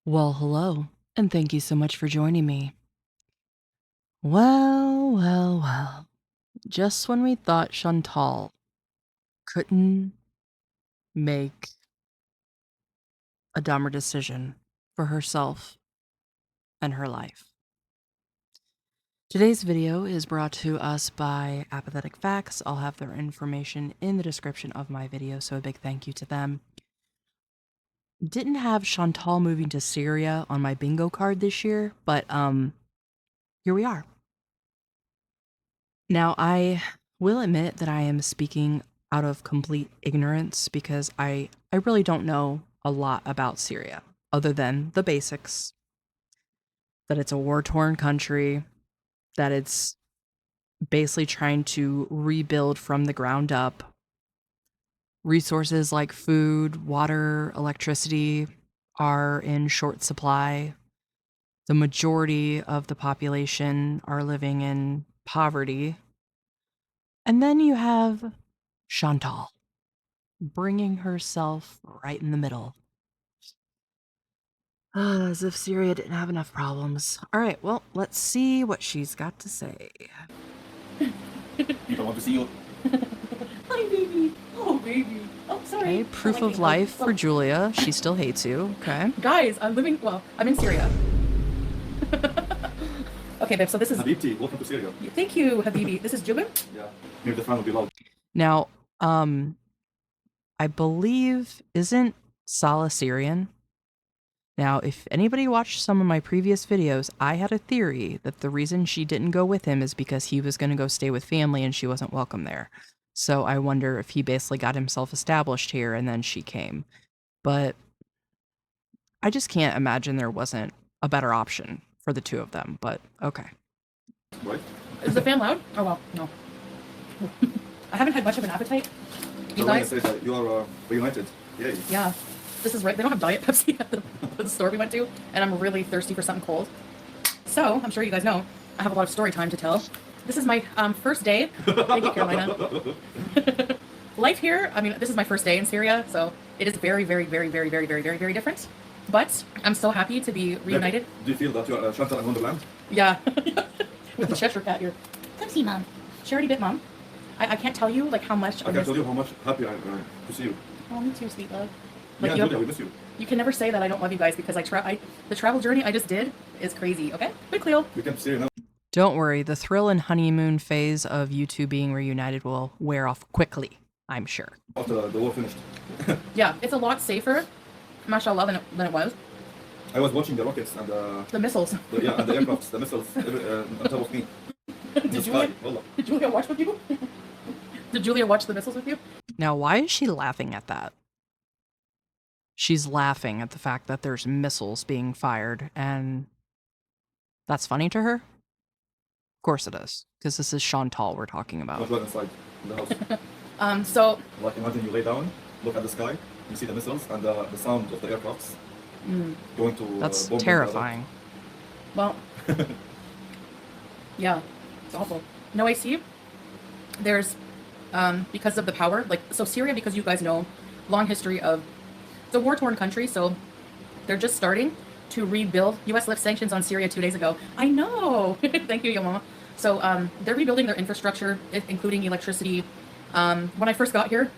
Well, hello, and thank you so much for joining me. Well. Just when we thought Chantal couldn't make a dumber decision for herself and her life. Today's video is brought to us by Apathetic. I'll have their information in the description of my video, so a big thank you to them. Didn't have Chantal moving to Syria on my bingo card this year, but here we are. Now, I will admit that I am speaking out of complete ignorance because I really don't know a lot about Syria other than the basics. That it's a war-torn country, that it's basically trying to rebuild from the ground up. Resources like food, water, electricity are in short supply. The majority of the population are living in poverty. And then you have Chantal bringing herself right in the middle. As if Syria didn't have enough problems. All right, well, let's see what she's got to say. You don't want to see you. Hi, baby. Oh, baby. Oh, sorry. Okay, proof of life for Julia. She still hates you. Okay. Guys, I'm in Syria. Okay, babe, so this is... Habibti, welcome to Syria. Thank you, Habibi. This is Jubin? Yeah. Maybe the fan will be loud. Now, I believe, isn't Salah Syrian? Now, if anybody watched some of my previous videos, I had a theory that the reason she didn't go with him is because he was going to go stay with family and she wasn't welcome there. So I wonder if he basically got himself established here and then she came. But I just can't imagine there wasn't a better option for the two of them, but okay. Right? Is the fan loud? Oh, well, no. I haven't had much of an appetite. You guys? Say that you are reunited. Yay. Yeah. This is right. They don't have Diet Pepsi at the store we went to, and I'm really thirsty for something cold. So, I'm sure you guys know, I have a lot of story time to tell. This is my first day. Thank you, Carolina. Life here, I mean, this is my first day in Syria, so it is very different. But I'm so happy to be reunited. Do you feel that you are Chantal in Wonderland? Yeah. With the Cheshire cat here. Come see, Mom. Charity bit, Mom. I can't tell you, like, how much I can't tell you how much happy I am to see you. Oh, me too, sweet love. Like, yeah, Julia, we miss you. You can never say that I don't love you guys because the travel journey I just did is crazy. Okay, big Cleo. We can see you now. Don't worry, the thrill and honeymoon phase of you two being reunited will wear off quickly, I'm sure. After the war finished. Yeah, it's a lot safer, mashallah, than it was. I was watching the rockets and the missiles. and the aircrafts, the missiles on top of me. Did Julia watch with you? Did Julia watch the missiles with you? Now, why is she laughing at that? She's laughing at the fact that there's missiles being fired, and that's funny to her? Of course it is, because this is Chantal we're talking about. Let's go inside the house. So... Like, imagine you lay down, look at the sky, you see the missiles and the sound of the aircrafts going to... That's terrifying. Well... yeah, it's awful. No AC. There's... because of the power, like, so Syria, because you guys know, long history of... It's a war-torn country, so they're just starting to rebuild. U.S. lifted sanctions on Syria 2 days ago. I know! Thank you, Yama. So they're rebuilding their infrastructure, including electricity. When I first got here,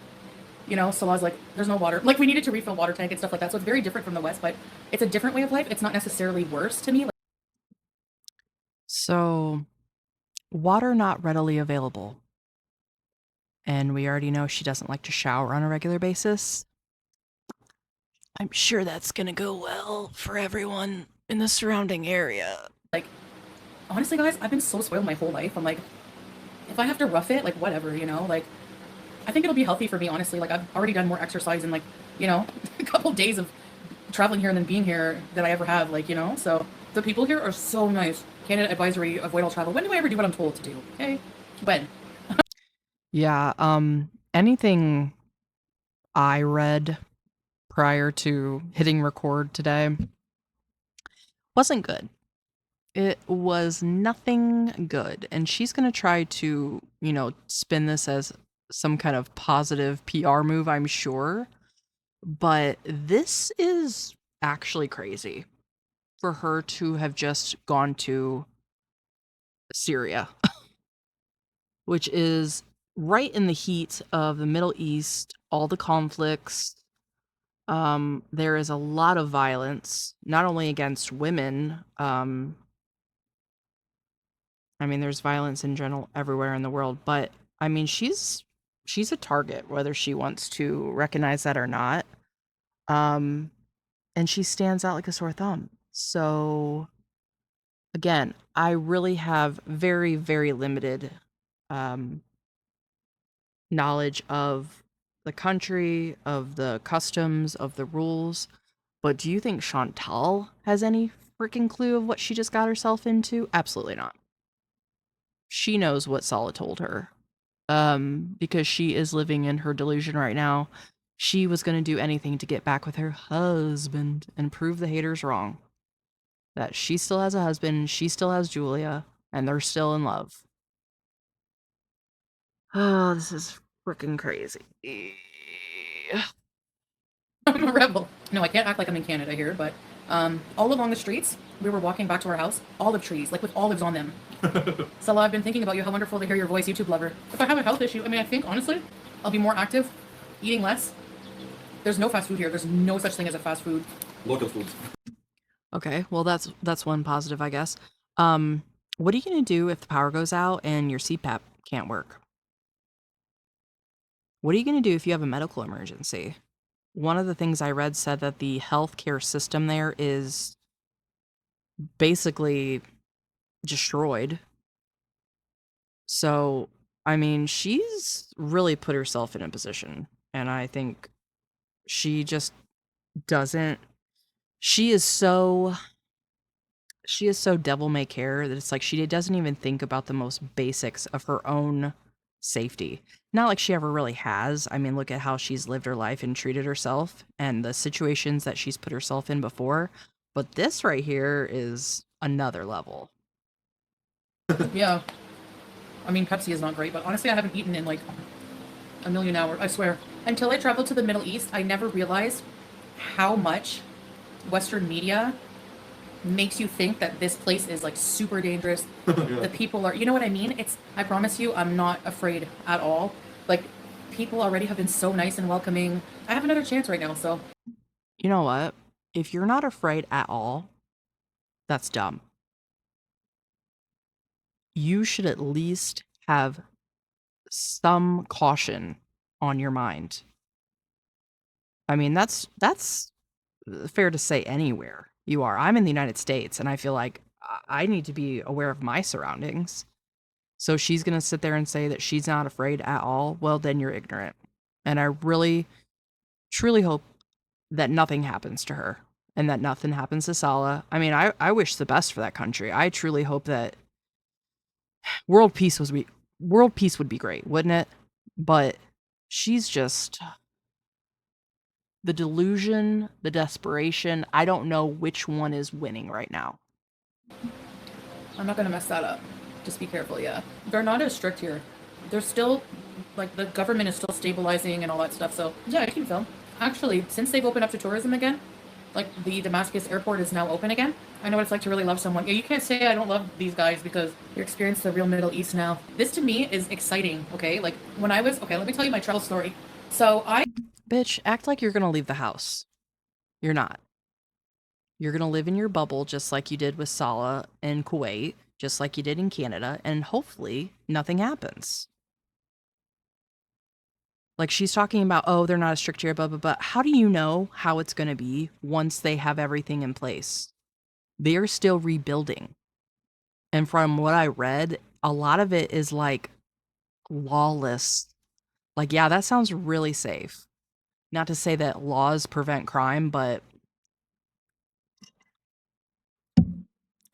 you know, so I was like, there's no water. Like, we needed to refill water tank and stuff like that. So it's very different from the West, but it's a different way of life. It's not necessarily worse to me. So, water not readily available. And we already know she doesn't like to shower on a regular basis. I'm sure that's gonna go well for everyone in the surrounding area. Like, honestly, guys, I've been so spoiled my whole life. I'm like, if I have to rough it, like, whatever, you know? Like, I think it'll be healthy for me, honestly. Like, I've already done more exercise in, like, you know, a couple days of traveling here and then being here than I ever have, like, you know? So, the people here are so nice. Canada Advisory, avoid all travel. When do I ever do what I'm told to do? Okay? When? Yeah, anything I read prior to hitting record today wasn't good. It was nothing good. And she's going to try to, you know, spin this as some kind of positive PR move, I'm sure. But this is actually crazy. for her to have just gone to Syria, which is right in the heat of the Middle East, all the conflicts. There is a lot of violence, not only against women. I mean, there's violence in general everywhere in the world, but I mean, she's a target, whether she wants to recognize that or not. Um, and she stands out like a sore thumb. So again, I really have very, very limited um, knowledge of the country, of the customs, of the rules. But do you think Chantal has any freaking clue of what she just got herself into? Absolutely not. She knows what Sala told her. Because she is living in her delusion right now. She was going to do anything to get back with her husband and prove the haters wrong. That she still has a husband, she still has Julia, and they're still in love. Oh, this is freaking crazy. I'm a rebel. No, I can't act like I'm in Canada here, but all along the streets, we were walking back to our house, olive trees, like with olives on them. Salah, I've been thinking about you. How wonderful to hear your voice, YouTube lover. If I have a health issue, I mean, I think, honestly, I'll be more active, eating less. There's no fast food here. There's no such thing as a fast food. Local food. Okay, well that's one positive, I guess. What are you gonna do if the power goes out and your CPAP can't work? What are you gonna do if you have a medical emergency? One of the things I read said that the healthcare system there is basically destroyed. So, I mean, she's really put herself in a position, and I think she just doesn't. She is so devil may care that it's like she doesn't even think about the most basics of her own safety. Not like she ever really has. I mean, look at how she's lived her life and treated herself and the situations that she's put herself in before. But this right here is another level. Yeah. I mean, Pepsi is not great, but honestly, I haven't eaten in like a million hours, I swear. Until I traveled to the Middle East, I never realized how much Western media makes you think that this place is like super dangerous. Yeah. The people are, you know what I mean? I promise you, I'm not afraid at all. Like, people already have been so nice and welcoming. I have another chance right now, so. You know what? If you're not afraid at all, that's dumb. You should at least have some caution on your mind. I mean, that's fair to say anywhere you are. I'm in the United States, and I feel like I need to be aware of my surroundings. So she's going to sit there and say that she's not afraid at all. Well, then you're ignorant. And I really, truly hope that nothing happens to her and that nothing happens to Sala. I mean, I wish the best for that country. I truly hope that world peace would be great, wouldn't it? But she's just the delusion, the desperation. I don't know which one is winning right now. I'm not gonna mess that up. Just be careful, yeah. They're not as strict here. They're still, like, the government is still stabilizing and all that stuff, so yeah, I can film. Actually, since they've opened up to tourism again, like, the Damascus airport is now open again. I know what it's like to really love someone. Yeah, you can't say I don't love these guys because you're experiencing the real Middle East now. This to me is exciting, okay? Like, when I was, okay, let me tell you my travel story. So Bitch, act like you're gonna leave the house. You're not. You're gonna live in your bubble just like you did with Salah in Kuwait, just like you did in Canada, and hopefully nothing happens. Like she's talking about, oh, they're not as strict here, blah, blah, blah. How do you know how it's gonna be once they have everything in place? They are still rebuilding. And from what I read, a lot of it is like lawless. Like, yeah, that sounds really safe. Not to say that laws prevent crime, but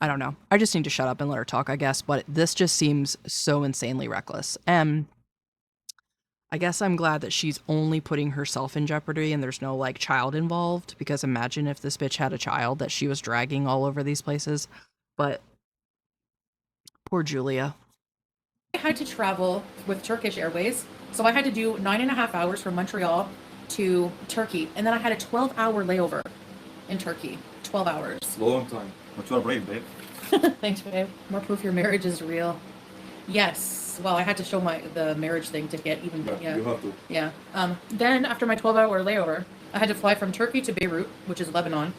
I don't know. I just need to shut up and let her talk, I guess. But this just seems so insanely reckless. And I guess I'm glad that she's only putting herself in jeopardy and there's no like child involved. Because imagine if this bitch had a child that she was dragging all over these places. But poor Julia. I had to travel with Turkish Airways, so I had to do 9.5 hours from Montreal to Turkey, and then I had a 12-hour layover in Turkey. 12 hours. Long time. But you are brave, babe. Thanks, babe. More proof your marriage is real. Yes. Well, I had to show the marriage thing to get even. Yeah, you have to. Yeah. Then after my 12-hour layover, I had to fly from Turkey to Beirut, which is Lebanon.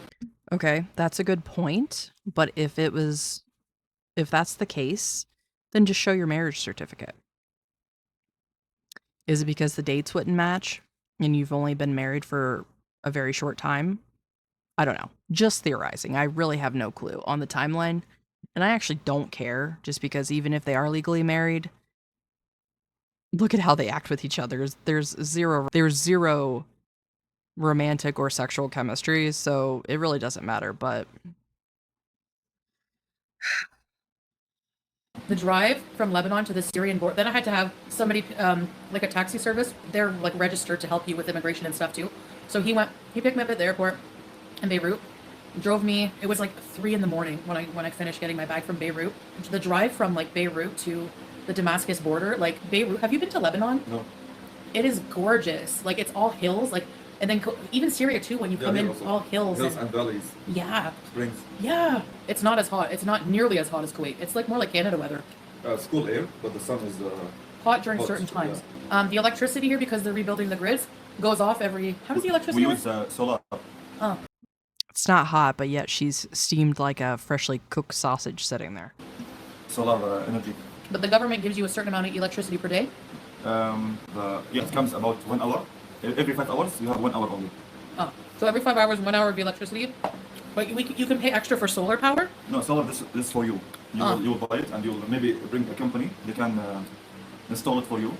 Okay, that's a good point. But if that's the case, then just show your marriage certificate. Is it because the dates wouldn't match and you've only been married for a very short time? I don't know. Just theorizing. I really have no clue on the timeline. And I actually don't care, just because even if they are legally married, look at how they act with each other. There's zero romantic or sexual chemistry, so it really doesn't matter. But The drive from Lebanon to the Syrian border, then I had to have somebody, like a taxi service. They're like registered to help you with immigration and stuff too. So he picked me up at the airport in Beirut, drove me. It was like 3 in the morning when I finished getting my bag from Beirut. The drive from like Beirut to the Damascus border, like Beirut. Have you been to Lebanon? No. It is gorgeous. Like it's all hills. Like, and then even Syria too. When you come in, all hills. Hills and valleys. Yeah. Springs. Yeah. It's not as hot. It's not nearly as hot as Kuwait. It's like more like Canada weather. It's cool air, but the sun is Hot during hot, certain times. yeah. The electricity here, because they're rebuilding the grids, goes off every. How does the electricity We work? use solar. Oh. it's not hot, but yet she's steamed like a freshly cooked sausage sitting there. Solar energy. But the government gives you a certain amount of electricity per day. Yeah, it comes about 1 hour. Every 5 hours, you have 1 hour only. Oh. So every 5 hours, 1 hour of electricity. But you can pay extra for solar power. No, solar, this is for you. You will buy it and you will maybe bring a company. They can install it for you.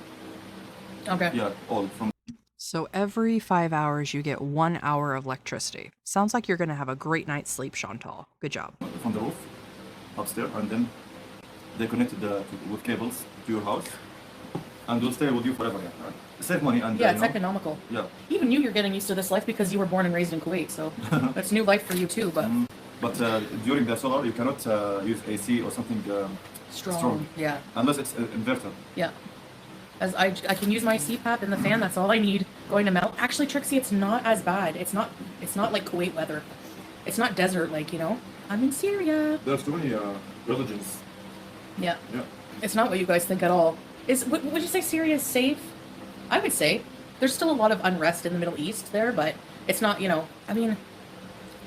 Okay. Yeah, all from. So every 5 hours, you get 1 hour of electricity. Sounds like you're going to have a great night's sleep, Chantal. Good job. From the roof, upstairs, and then they connected with cables to your house, and will stay with you forever. Yeah, right? Save money and Yeah, it's economical. Yeah. Even you're getting used to this life because you were born and raised in Kuwait, so it's new life for you too. But But during the solar, you cannot use AC or something strong. Yeah. Unless it's an inverter. Yeah. As I can use my CPAP and the fan. That's all I need. Going to melt. Actually, Trixie, it's not as bad. It's not like Kuwait weather. It's not desert like, you know. I'm in Syria. There's too many religions. Yeah. Yeah. It's not what you guys think at all. Would you say Syria is safe? I would say there's still a lot of unrest in the Middle East there, but it's not. You know, I mean.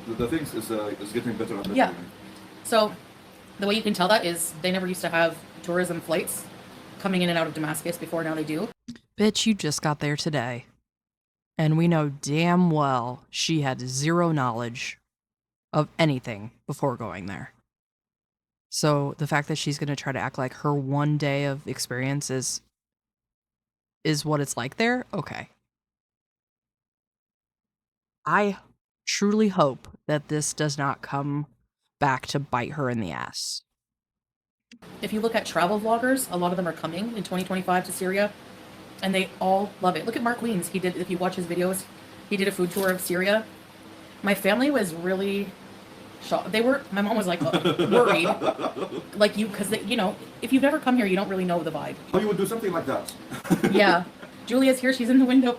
The things is getting better and better. Yeah. So the way you can tell that is they never used to have tourism flights coming in and out of Damascus before. Now they do. Bitch, you just got there today. And we know damn well she had zero knowledge of anything before going there. So the fact that she's going to try to act like her 1 day of experience is what it's like there, okay. I truly hope that this does not come back to bite her in the ass. If you look at travel vloggers, a lot of them are coming in 2025 to Syria, and they all love it. Look at Mark Weens. He did. If you watch his videos, he did a food tour of Syria. My family was really shocked. My mom was like worried, like you, because you know, if you've never come here, you don't really know the vibe. How you would do something like that? Yeah, Julia's here. She's in the window.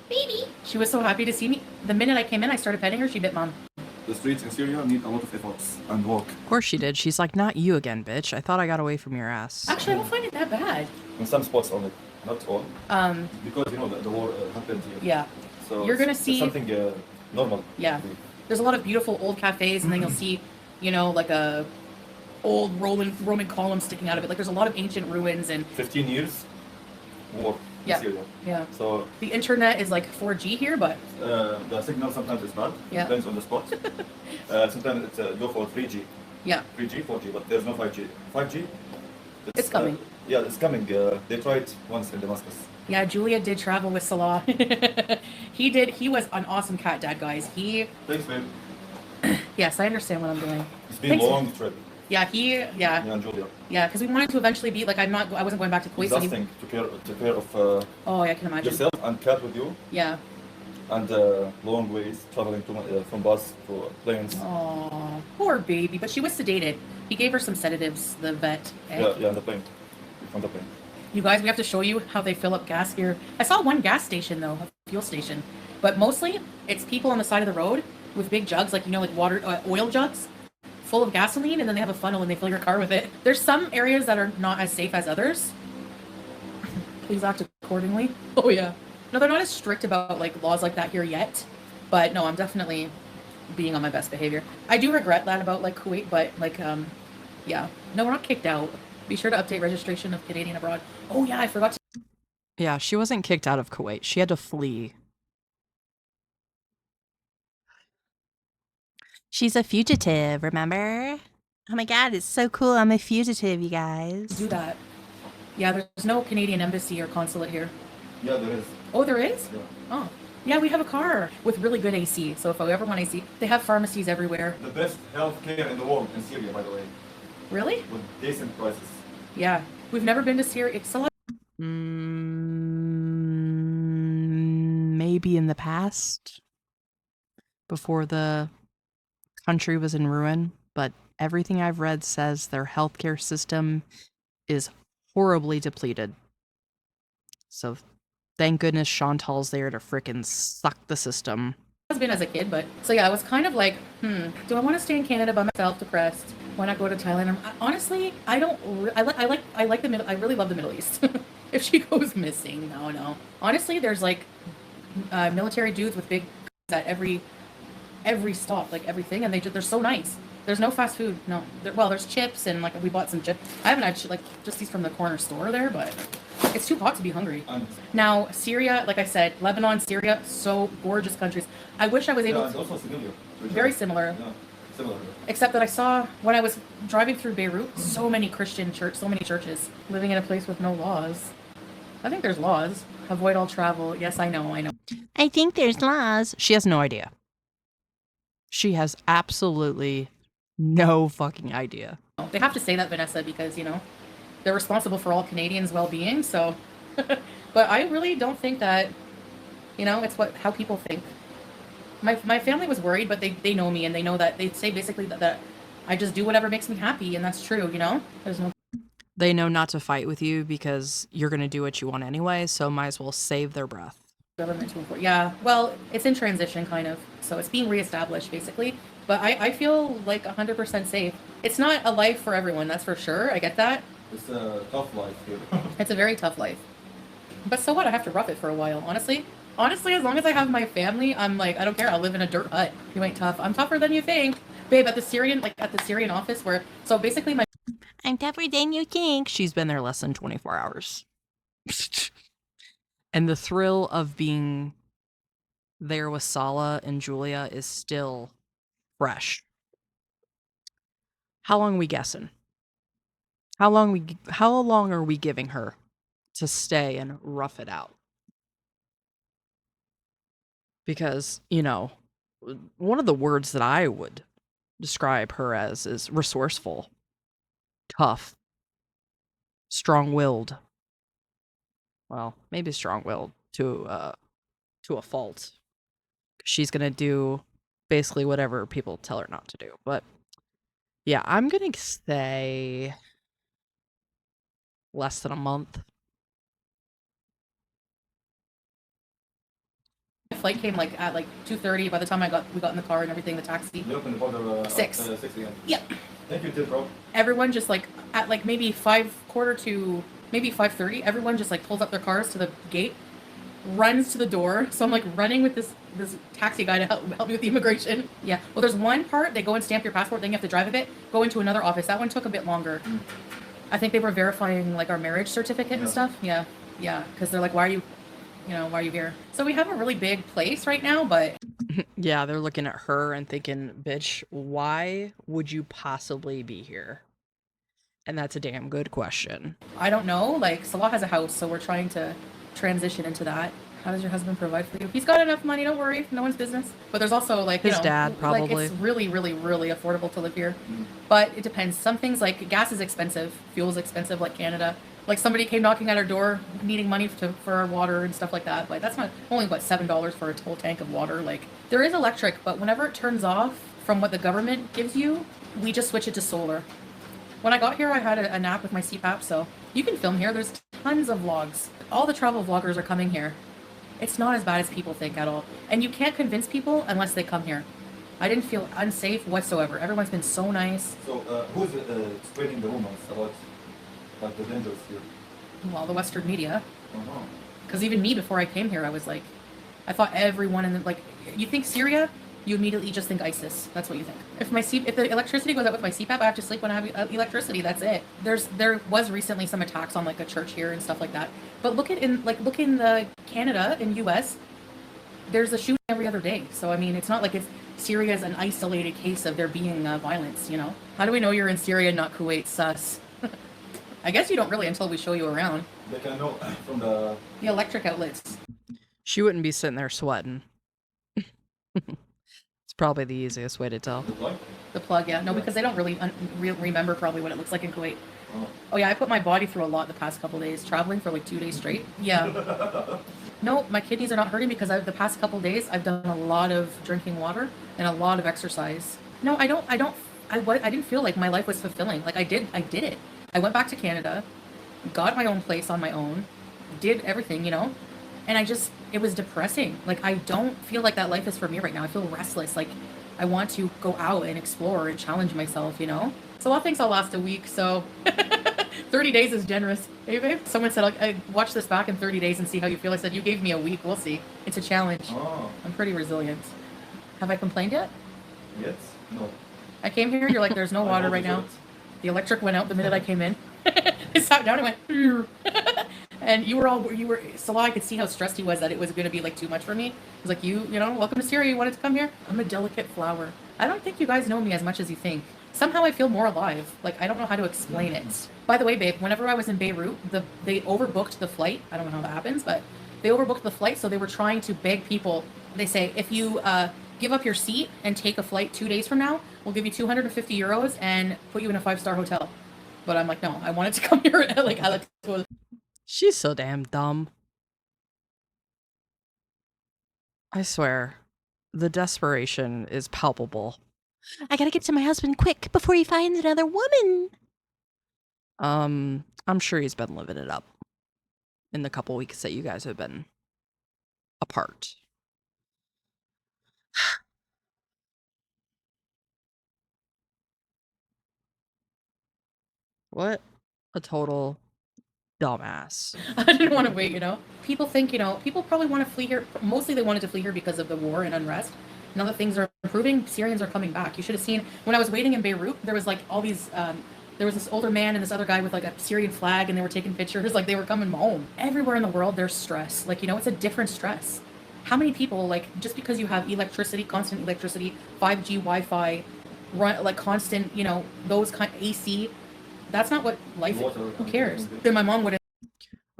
Baby. She was so happy to see me. The minute I came in, I started petting her. She bit Mom. The streets in Syria need a lot of efforts and work. Of course she did. She's like, not you again, bitch. I thought I got away from your ass. Actually, I don't find it that bad. In some spots only, not all. Because you know the war happened here. Yeah. So You're gonna it's see something normal. Yeah. There's a lot of beautiful old cafes, and then you'll see, you know, like a old Roman column sticking out of it. Like there's a lot of ancient ruins and 15 years war Yeah. in Syria. yeah. So The internet is like 4G here, but the signal sometimes is bad. Yeah. Depends on the spot. Sometimes it's go for 3G, yeah. 3G, 4G, but there's no 5G. 5G. It's coming. Yeah, it's coming. They tried once in Damascus. Yeah, Julia did travel with Salah. He did. He was an awesome cat dad, guys. Thanks, babe. Yes, I understand what I'm doing. It's been Thanks. a long trip. Yeah, Yeah, and Julia. yeah, because we wanted to eventually be like, I wasn't going back to Kuwait. So Exhausting to care of oh, yeah, I can imagine. yourself and cat with you, Yeah. and long ways traveling from bus to planes. Oh, poor baby. But she was sedated. He gave her some sedatives, the vet. eh? Yeah, on the plane. On the plane. You guys, we have to show you how they fill up gas here. I saw one gas station though, a fuel station, but mostly it's people on the side of the road with big jugs, like you know, like water, oil jugs, full of gasoline, and then they have a funnel and they fill your car with it. There's some areas that are not as safe as others. Please act accordingly. Oh yeah. No, they're not as strict about like laws like that here yet. But no, I'm definitely being on my best behavior. I do regret that about like Kuwait, but like yeah. No, we're not kicked out. Be sure to update registration of Canadian abroad. Oh yeah, I forgot to. Yeah, she wasn't kicked out of Kuwait. She had to flee. She's a fugitive, remember? Oh my god, it's so cool. I'm a fugitive, you guys. Do that. Yeah, there's no Canadian embassy or consulate here. Yeah, there is. Oh, there is? Yeah. Oh. Yeah, we have a car with really good AC. So if I ever want AC, they have pharmacies everywhere. The best healthcare in the world in Syria, by the way, Really? with decent prices. Yeah. We've never been to Syria. It's a lot. Maybe in the past, before the country was in ruin, but everything I've read says their healthcare system is horribly depleted. So thank goodness Chantal's there to frickin' suck the system. Has been as a kid, but so yeah, I was kind of like, do I want to stay in Canada by myself, depressed? Why not go to Thailand? Honestly, I don't. I like the middle. I really love the Middle East. If she goes missing, no. Honestly, there's like military dudes with big at every stop, like everything, and they're so nice. There's no fast food. No. Well, there's chips and like we bought some chips. I haven't had like just these from the corner store there, but it's too hot to be hungry. Now, Syria, like I said, Lebanon, Syria, so gorgeous countries. I wish I was able Yeah, to. it's also similar. Very similar. Yeah, similar. Except that I saw when I was driving through Beirut, so many so many churches, living in a place with no laws. I think there's laws. Avoid all travel. Yes, I know. I think there's laws. She has no idea. She has absolutely no fucking idea. They have to say that, Vanessa, because, they're responsible for all Canadians' well-being, so. But I really don't think that, it's how people think. My family was worried, but they know me, and they know that they say basically that I just do whatever makes me happy, and that's true, There's no. They know not to fight with you because you're going to do what you want anyway, so might as well save their breath. Government to enforce. Yeah, well, it's in transition, kind of. So it's being reestablished, basically. But I feel like 100% safe. It's not a life for everyone, that's for sure. I get that. It's a tough life here. It's a very tough life. But so what? I have to rough it for a while, honestly. Honestly, as long as I have my family, I'm like, I don't care. I'll live in a dirt hut. You ain't tough. I'm tougher than you think. Babe, at the Syrian office where, so basically I'm tougher than you think. She's been there less than 24 hours. And the thrill of being there with Sala and Julia is still fresh. How long are we guessing? How long are we giving her to stay and rough it out? Because, one of the words that I would describe her as is resourceful, tough, strong-willed. Well, maybe strong-willed to a fault. She's going to do basically whatever people tell her not to do. But yeah, I'm going to say less than a month. my flight came like at like 2:30. By the time we got in the car and everything, the taxi. You open the border 6. 6 a.m. Yep. Thank you, bro. Everyone just like at like maybe 5:30, everyone just like pulls up their cars to the gate, runs to the door. So I'm like running with this taxi guy to help me with the immigration. Yeah. Well, there's one part they go and stamp your passport, then you have to drive a bit, go into another office. That one took a bit longer. I think they were verifying like our marriage certificate and stuff. Yeah. Yeah. Because they're like, why are you here? So we have a really big place right now, but Yeah, they're looking at her and thinking, bitch, why would you possibly be here? And that's a damn good question. I don't know. Like Salah has a house, so we're trying to transition into that. How does your husband provide for you? He's got enough money, don't worry, no one's business. But there's also like His dad, like probably. it's really, really, really affordable to live here. But it depends. Some things like gas is expensive, fuel is expensive, like Canada. Like somebody came knocking at our door needing money for our water and stuff like that. But that's not only what $7 for a whole tank of water. Like there is electric, but whenever it turns off from what the government gives you, we just switch it to solar. When I got here, I had a nap with my CPAP, so you can film here. There's tons of vlogs. All the travel vloggers are coming here. It's not as bad as people think at all. And you can't convince people unless they come here. I didn't feel unsafe whatsoever. Everyone's been so nice. So who's spreading the rumors about like the dangers here? Well, the Western media. Uh-huh. Because even me, before I came here, I was like, I thought everyone in the, like, you think Syria, you immediately just think ISIS. That's what you think. If the electricity goes out with my CPAP, I have to sleep when I have electricity. That's it. There was recently some attacks on like a church here and stuff like that. But look in the Canada and US, there's a shooting every other day. So I mean, it's not like Syria is an isolated case of there being violence. You know, how do we know you're in Syria, not Kuwait? Sus. I guess you don't really until we show you around. They can know from the electric outlets. She wouldn't be sitting there sweating. It's probably the easiest way to tell. The plug, yeah. No, because they don't really remember probably what it looks like in Kuwait. Oh yeah, I put my body through a lot the past couple days, traveling for like 2 days straight. Yeah. No, my kidneys are not hurting because the past couple days I've done a lot of drinking water and a lot of exercise. No, I didn't feel like my life was fulfilling. Like I did it. I went back to Canada, got my own place on my own, did everything, you know? And it was depressing. Like, I don't feel like that life is for me right now. I feel restless. Like, I want to go out and explore and challenge myself, you know? So all things I'll last a week, so 30 days is generous. Hey, babe? Someone said, I watch this back in 30 days and see how you feel. I said, you gave me a week. We'll see. It's a challenge. Oh. I'm pretty resilient. Have I complained yet? Yes. No. I came here, you're like, there's no water right now. The electric went out the minute I came in. I sat down and went, and Salah, I could see how stressed he was that it was going to be like too much for me. He was like, you know, welcome to Syria. You wanted to come here? I'm a delicate flower. I don't think you guys know me as much as you think. Somehow I feel more alive. Like, I don't know how to explain it. By the way, babe, whenever I was in Beirut, they overbooked the flight. I don't know how that happens, but they overbooked the flight. So they were trying to beg people. They say, if you give up your seat and take a flight 2 days from now, we'll give you 250 euros and put you in a 5-star hotel. But I'm like, no, I wanted to come here. Like, Alex was. She's so damn dumb. I swear, the desperation is palpable. I gotta get to my husband quick before he finds another woman. I'm sure he's been living it up in the couple weeks that you guys have been apart. What a total dumbass. I didn't want to wait, you know? People think, you know, people probably want to flee here. Mostly they wanted to flee here because of the war and unrest. Now that things are improving, Syrians are coming back. You should have seen, when I was waiting in Beirut, there was like all these, there was this older man and this other guy with like a Syrian flag and they were taking pictures, like they were coming home. Everywhere in the world, there's stress. Like, you know, it's a different stress. How many people, like, just because you have electricity, constant electricity, 5G, Wi-Fi, run, like constant, you know, those kind AC, that's not what life is. Who cares? Then my mom wouldn't.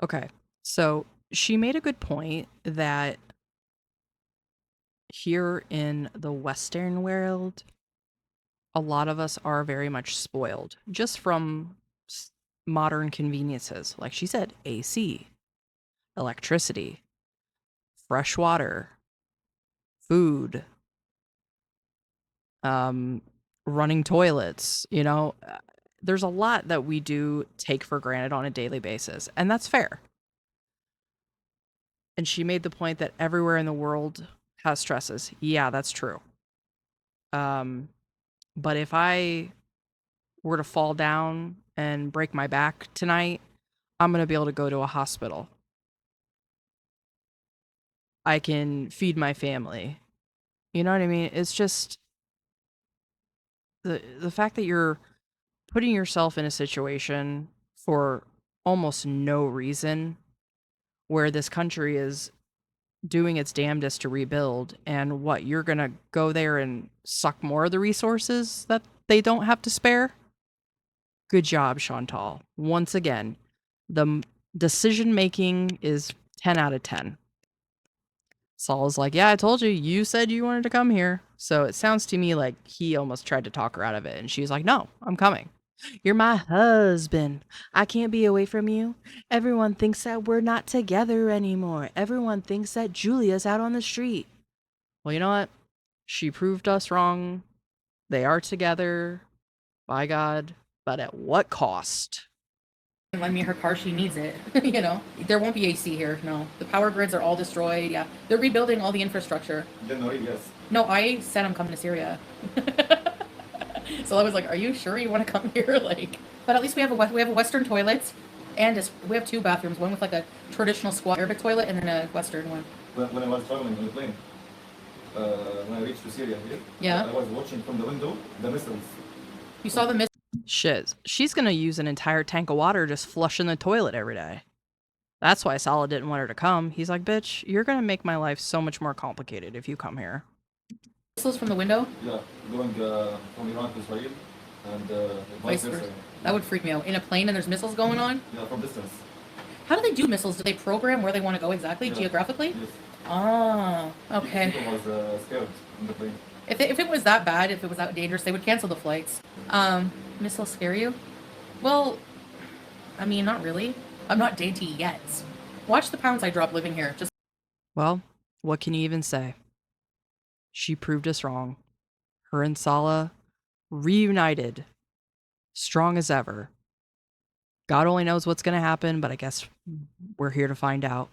Okay, so she made a good point that here in the Western world, a lot of us are very much spoiled just from modern conveniences. Like she said, AC, electricity, fresh water, food, running toilets, you know. There's a lot that we do take for granted on a daily basis, and that's fair. And she made the point that everywhere in the world has stresses. Yeah, that's true. But if I were to fall down and break my back tonight, I'm going to be able to go to a hospital. I can feed my family. You know what I mean? It's just the fact that you're putting yourself in a situation for almost no reason where this country is doing its damnedest to rebuild, and what, you're gonna go there and suck more of the resources that they don't have to spare? Good job, Chantal. Once again, the decision making is 10 out of 10. Saul's like, yeah, I told you, you said you wanted to come here. So it sounds to me like he almost tried to talk her out of it, and she's like, no, I'm coming. You're my husband. I can't be away from you. Everyone thinks that we're not together anymore. Everyone thinks that Julia's out on the street. Well, you know what? She proved us wrong. They are together. By God. But at what cost? Lend me her car, she needs it. You know, there won't be AC here. No, the power grids are all destroyed. Yeah, they're rebuilding all the infrastructure. January, yes. No, I said I'm coming to Syria. So I was like, "Are you sure you want to come here?" Like, but at least we have a Western toilet, and we have 2 bathrooms. One with like a traditional squat Arabic toilet, and then a Western one. When I was traveling on the plane, when I reached to Syria here, Yeah. I was watching from the window the missiles. You saw the mist. Shit, she's gonna use an entire tank of water just flushing the toilet every day. That's why Salah didn't want her to come. He's like, bitch, you're gonna make my life so much more complicated if you come here. Missiles from the window. Yeah, going from Iran to Israel and Vice vice versa. versa. That would freak me out. In a plane and there's missiles going on. Yeah, from distance. How do they do missiles? Do they program where they want to go exactly Yeah. geographically? Yes. Oh, okay. People was scared on the plane. If it was that bad, if it was that dangerous, they would cancel the flights. Missiles scare you? Well, I mean, not really. I'm not dainty yet. Watch the pounds I drop living here. Just Well, what can you even say? She proved us wrong. Her and Salah reunited, strong as ever. God only knows what's going to happen, but I guess we're here to find out.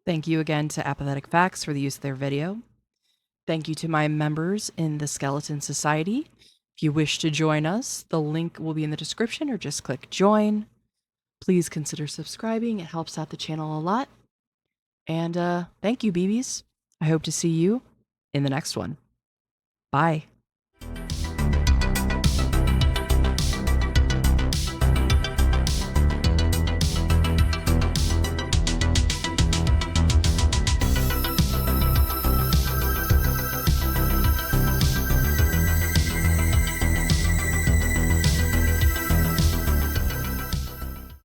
Thank you again to Apathetic faxX for the use of their video. Thank you to my members in the Skeleton Society. If you wish to join us, the link will be in the description or just click join. Please consider subscribing. It helps out the channel a lot. And thank you, BBs. I hope to see you in the next one. Bye.